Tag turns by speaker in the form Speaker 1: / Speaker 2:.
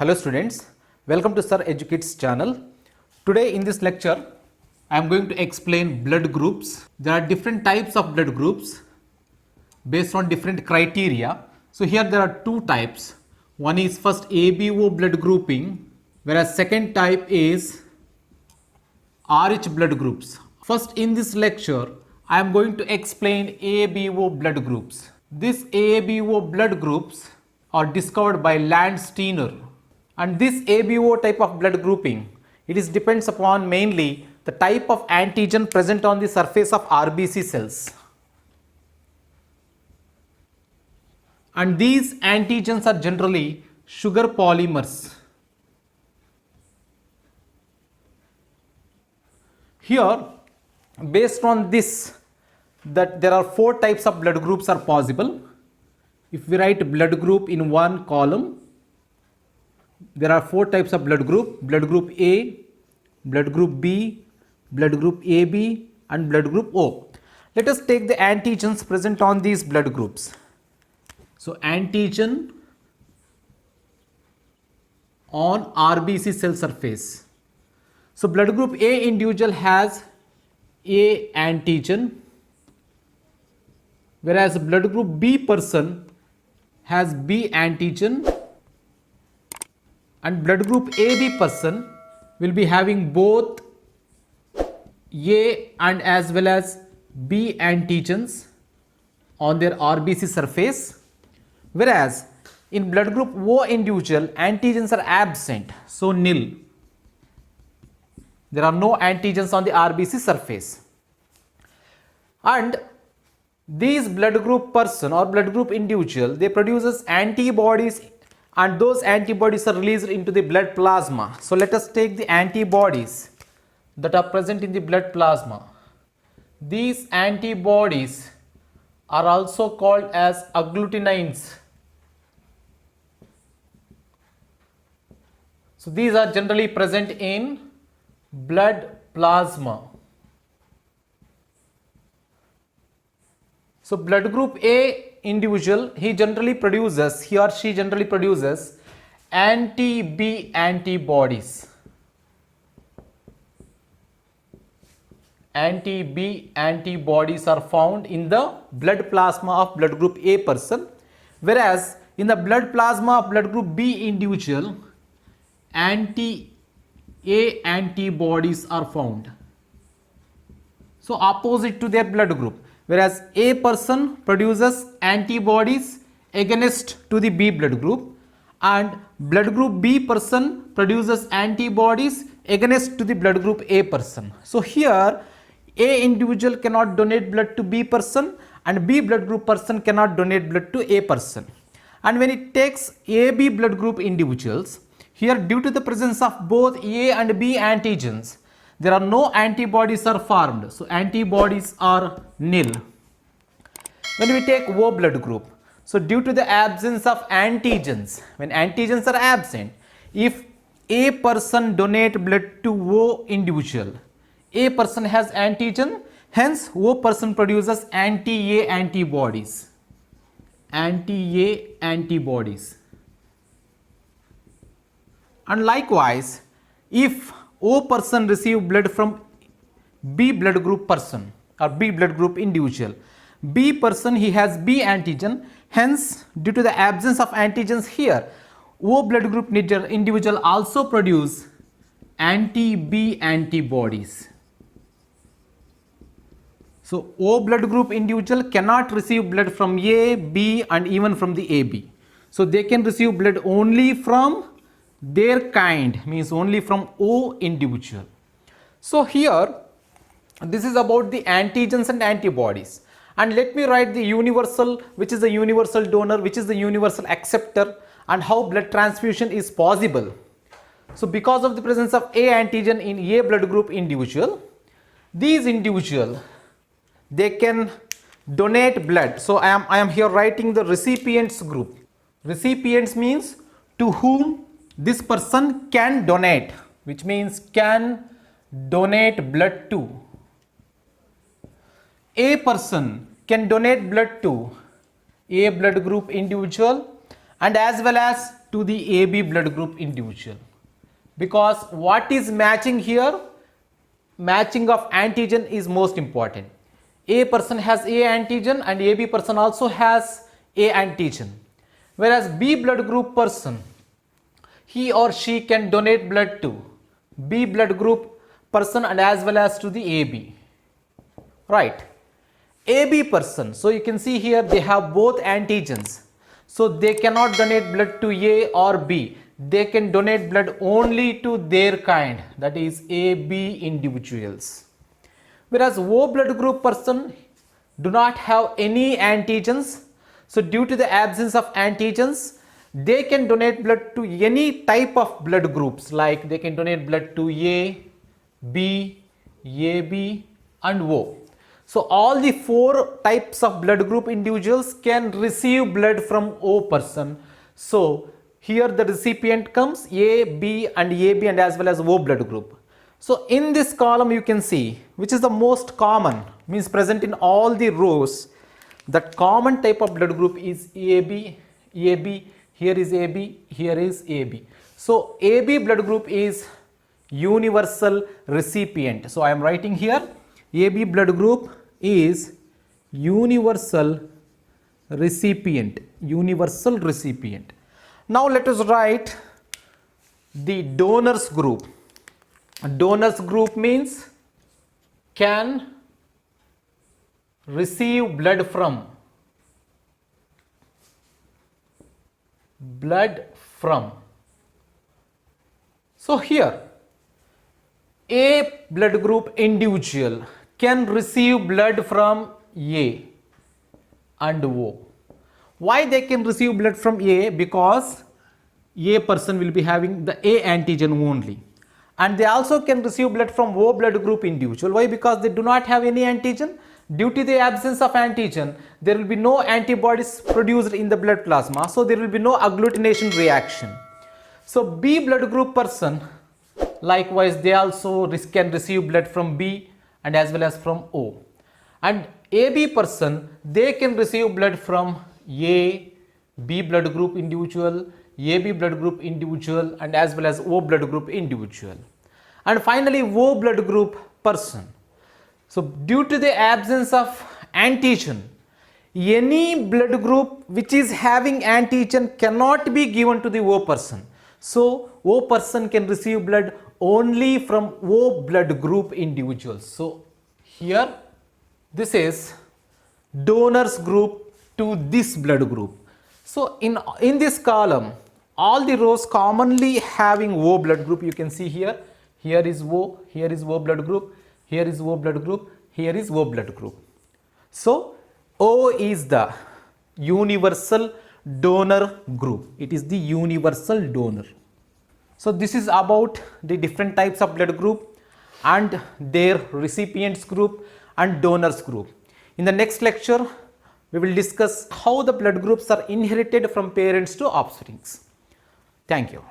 Speaker 1: Hello students, welcome to Sir Educates channel. Today in this lecture, I am going to explain blood groups. There are different types of blood groups based on different criteria. So here there are two types. One is first ABO blood grouping, whereas second type is RH blood groups. First in this lecture, I am going to explain ABO blood groups. These ABO blood groups are discovered by Landsteiner. And this ABO type of blood grouping, it is depends upon mainly the type of antigen present on the surface of RBC cells. And these antigens are generally sugar polymers. Here, based on this, that there are four types of blood groups are possible. If we write blood group in one column, there are four types of blood group A, blood group B, blood group AB and blood group O. Let us take the antigens present on these blood groups. So antigen on RBC cell surface. So blood group A individual has A antigen, whereas blood group B person has B antigen, and blood group AB person will be having both A and as well as B antigens on their RBC surface, whereas in blood group O individual antigens are absent, so nil. There are no antigens on the RBC surface. And these blood group person or blood group individual, they produces antibodies, and those antibodies are released into the blood plasma. So let us take the antibodies that are present in the blood plasma. These antibodies are also called as agglutinins. So these are generally present in blood plasma. So blood group A individual, he or she generally produces anti-B antibodies. Anti-B antibodies are found in the blood plasma of blood group A person, whereas in the blood plasma of blood group B individual, anti-A antibodies are found. So opposite to their blood group. Whereas A person produces antibodies against to the B blood group, and blood group B person produces antibodies against to the blood group A person. So here A individual cannot donate blood to B person, and B blood group person cannot donate blood to A person. And when it takes AB blood group individuals, here due to the presence of both A and B antigens, there are no antibodies are formed, so antibodies are nil. When we take O blood group, so due to the absence of antigens, when antigens are absent, if A person donate blood to O individual, A person has antigen, hence O person produces anti-A antibodies. Anti-A antibodies. And likewise, if O person receive blood from B blood group person or B blood group individual, B person he has B antigen, hence due to the absence of antigens here, O blood group individual also produce anti-B antibodies. So O blood group individual cannot receive blood from A, B and even from the AB. So they can receive blood only from their kind, means only from O individual. So here this is about the antigens and antibodies, and let me write the universal, which is the universal donor, which is the universal acceptor, and how blood transfusion is possible. So because of the presence of A antigen in A blood group individual, these individual they can donate blood. So I am here writing the recipients group. Recipients means to whom this person can donate, which means can donate blood to. A person can donate blood to A blood group individual, and as well as to the AB blood group individual. Because what is matching here? Matching of antigen is most important. A person has A antigen and AB person also has A antigen. Whereas B blood group person, he or she can donate blood to B blood group person and as well as to the AB. Right. AB person, so you can see here they have both antigens. So they cannot donate blood to A or B. They can donate blood only to their kind, that is AB individuals. Whereas O blood group person do not have any antigens. So due to the absence of antigens, they can donate blood to any type of blood groups, like they can donate blood to A, B, AB and O. So all the 4 types of blood group individuals can receive blood from O person. So here the recipient comes A, B and AB and as well as O blood group. So in this column you can see which is the most common, means present in all the rows. That common type of blood group is AB, AB, here is AB, here is AB. So AB blood group is universal recipient. So I am writing here AB blood group is universal recipient, universal recipient. Now let us write the donors group. Donors group means can receive blood from. So here A blood group individual can receive blood from A and O. Why they can receive blood from A? Because A person will be having the A antigen only. And they also can receive blood from O blood group individual. Why? Because they do not have any antigen. Due to the absence of antigen, there will be no antibodies produced in the blood plasma. So there will be no agglutination reaction. So B blood group person, likewise they also can receive blood from B and as well as from O. And AB person, they can receive blood from A, B blood group individual, AB blood group individual and as well as O blood group individual. And finally O blood group person. So due to the absence of antigen, any blood group which is having antigen cannot be given to the O person. So O person can receive blood only from O blood group individuals. So here this is donors group to this blood group. So in this column, all the rows commonly having O blood group, you can see here. Here is O, here is O blood group, here is O blood group, here is O blood group. So O is the universal donor group. It is the universal donor. So this is about the different types of blood group and their recipients group and donors group. In the next lecture, we will discuss how the blood groups are inherited from parents to offsprings. Thank you.